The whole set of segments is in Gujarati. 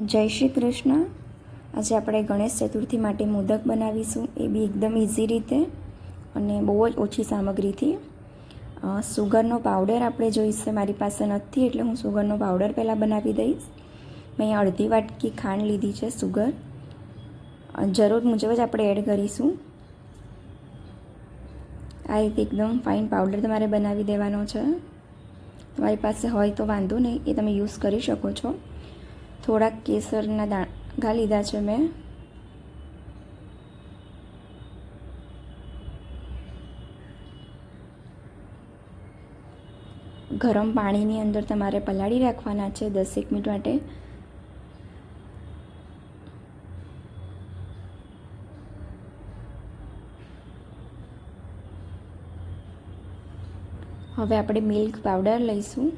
જય શ્રી કૃષ્ણ. આજે આપણે ગણેશ ચતુર્થી માટે મોદક બનાવીશું, એ બી એકદમ ઇઝી રીતે અને બહુ જ ઓછી સામગ્રીથી. સુગરનો પાવડર આપણે જોઈશે. મારી પાસે નથી એટલે હું સુગરનો પાવડર પહેલાં બનાવી દઈશ. મેં અહીંયા અડધી વાટકી ખાંડ લીધી છે. સુગર જરૂર મુજબ જ આપણે એડ કરીશું. આ રીતે એકદમ ફાઇન પાવડર તમારે બનાવી દેવાનો છે. તમારી પાસે હોય તો વાંધો નહીં, એ તમે યુઝ કરી શકો છો. થોડાક કેસરના દાણા લીધા છે મેં. ગરમ પાણીની અંદર તમારે પલાળી રાખવાના છે 10 મિનિટ માટે. હવે આપણે મિલ્ક પાવડર લઈશું.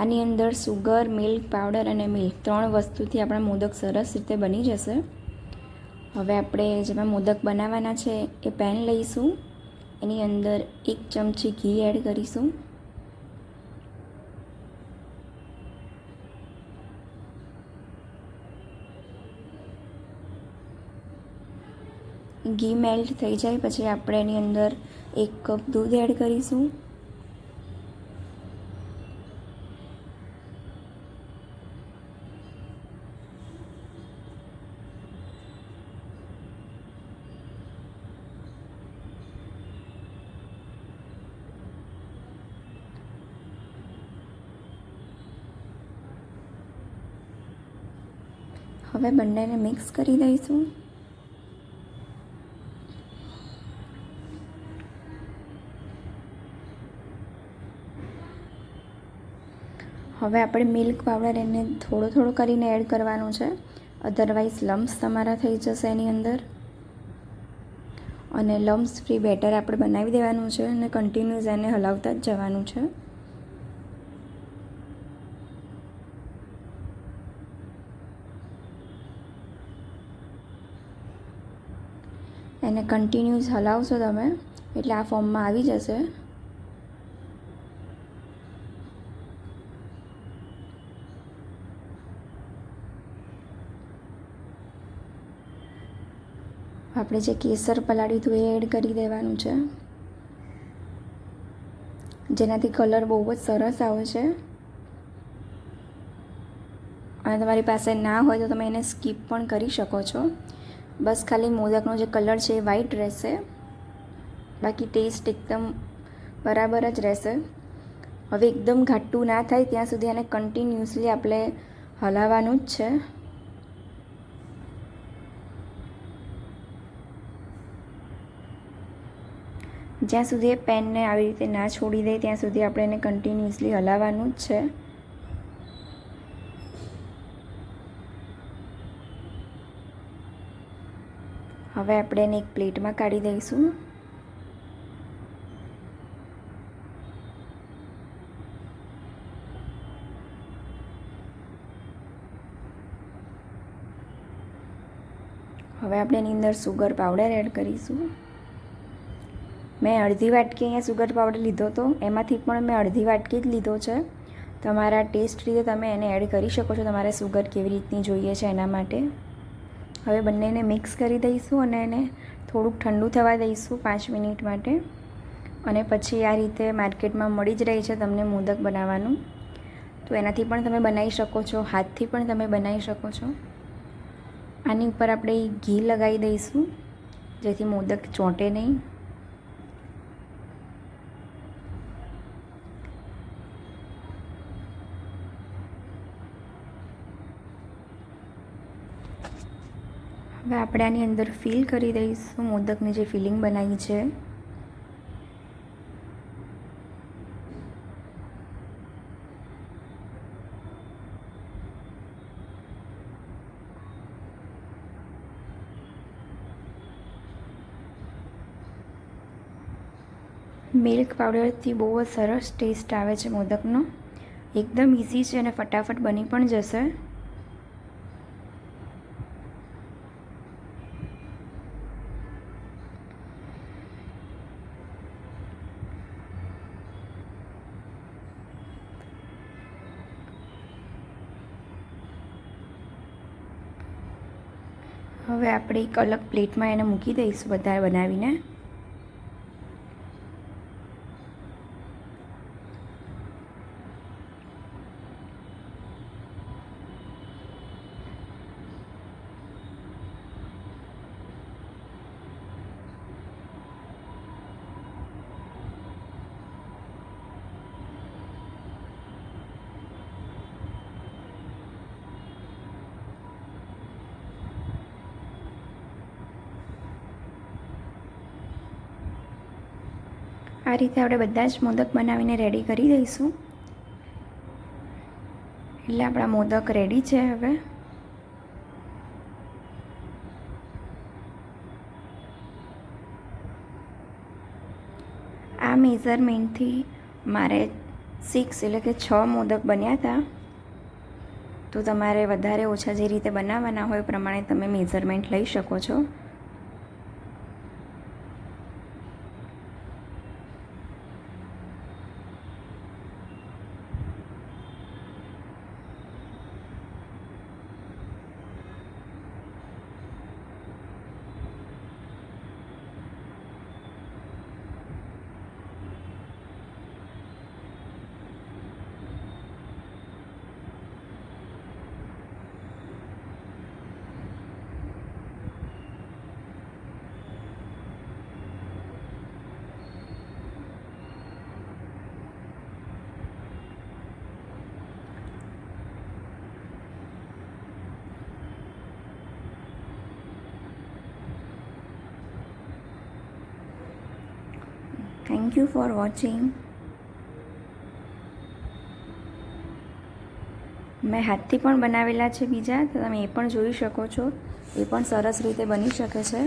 આની અંદર સુગર, મિલ્ક પાવડર અને મિલ્ક 3 વસ્તુથી આપણા મોદક સરસ રીતે બની જશે. હવે આપણે જેમાં મોદક બનાવવાના છે એ પેન લઈશું. એની અંદર 1 ચમચી ઘી એડ કરીશું. ઘી મેલ્ટ થઈ જાય પછી આપણે એની અંદર 1 કપ દૂધ એડ કરીશું. હવે બંનેને મિક્સ કરી દઈશું. હવે આપણે મિલ્ક પાવડર એને થોડો કરીને એડ કરવાનો છે, અધરવાઇઝ લમ્સ તમારા થઈ જશે એની અંદર. અને લમ્સ ફ્રી બેટર આપણે બનાવી દેવાનું છે અને કન્ટિન્યુઅસ એને હલાવતા જ જવાનું છે. એને કન્ટિન્યુઅસ હલાવશો તમે એટલે આ ફોર્મમાં આવી જશે. આપણે જે કેસર પલાળ્યું હતું એ એડ કરી દેવાનું છે, જેનાથી કલર બહુ જ સરસ આવે છે. અને તમારી પાસે ના હોય તો તમે એને સ્કીપ પણ કરી શકો છો. બસ ખાલી મોદકનો જે કલર છે એ વ્હાઈટ રહેશે, બાકી ટેસ્ટ એકદમ બરાબર જ રહેશે. હવે એકદમ ઘાટું ના થાય ત્યાં સુધી એને કન્ટિન્યુઅસલી આપણે હલાવવાનું જ છે. જ્યાં સુધી એ પેનને આવી રીતે ના છોડી દે ત્યાં સુધી આપણે એને કન્ટિન્યુઅસલી હલાવવાનું જ છે. હવે આપણે એને એક પ્લેટમાં કાઢી દઈશું. હવે આપણે એની અંદર સુગર પાવડર એડ કરીશું. મેં અડધી વાટકી અહીંયા સુગર પાવડર લીધો હતો, એમાંથી પણ મેં અડધી વાટકી જ લીધો છે. તમારા ટેસ્ટ રીતે તમે એને એડ કરી શકો છો, તમારે સુગર કેવી રીતની જોઈએ છે એના માટે. હવે બંનેને મિક્સ કરી દઈશું અને એને થોડુંક ઠંડુ થવા દઈશું 5 મિનિટ માટે. અને પછી આ રીતે માર્કેટમાં મળી જ રહી છે તમને મોદક બનાવવાનું, તો એનાથી પણ તમે બનાવી શકો છો, હાથથી પણ તમે બનાવી શકો છો. આની ઉપર આપણે ઘી લગાવી દઈશું જેથી મોદક ચોંટે નહીં. હવે આપણે આની અંદર ફિલ કરી દઈશું મોદકની જે ફિલિંગ બનાવી છે. મિલ્ક પાવડરથી બહુ જ સરસ ટેસ્ટ આવે છે મોદકનો. એકદમ ઇઝી છે અને ફટાફટ બની પણ જશે. હવે આપણે એક અલગ પ્લેટમાં એને મૂકી દઈશું બધા બનાવીને. આ રીતે આપણે બધા જ મોદક બનાવીને રેડી કરી દઈશું. એટલે આપણા મોદક રેડી છે. હવે આ મેઝરમેન્ટથી મારે 6 એટલે કે 6 મોદક બન્યા હતા. તો તમારે વધારે ઓછા જે રીતે બનાવવાના હોય એ પ્રમાણે તમે મેઝરમેન્ટ લઈ શકો છો. Thank you for watching. મેં હાથથી પણ બનાવેલા છે બીજા, તો તમે એ પણ જોઈ શકો છો. એ પણ સરસ રીતે બની શકે છે.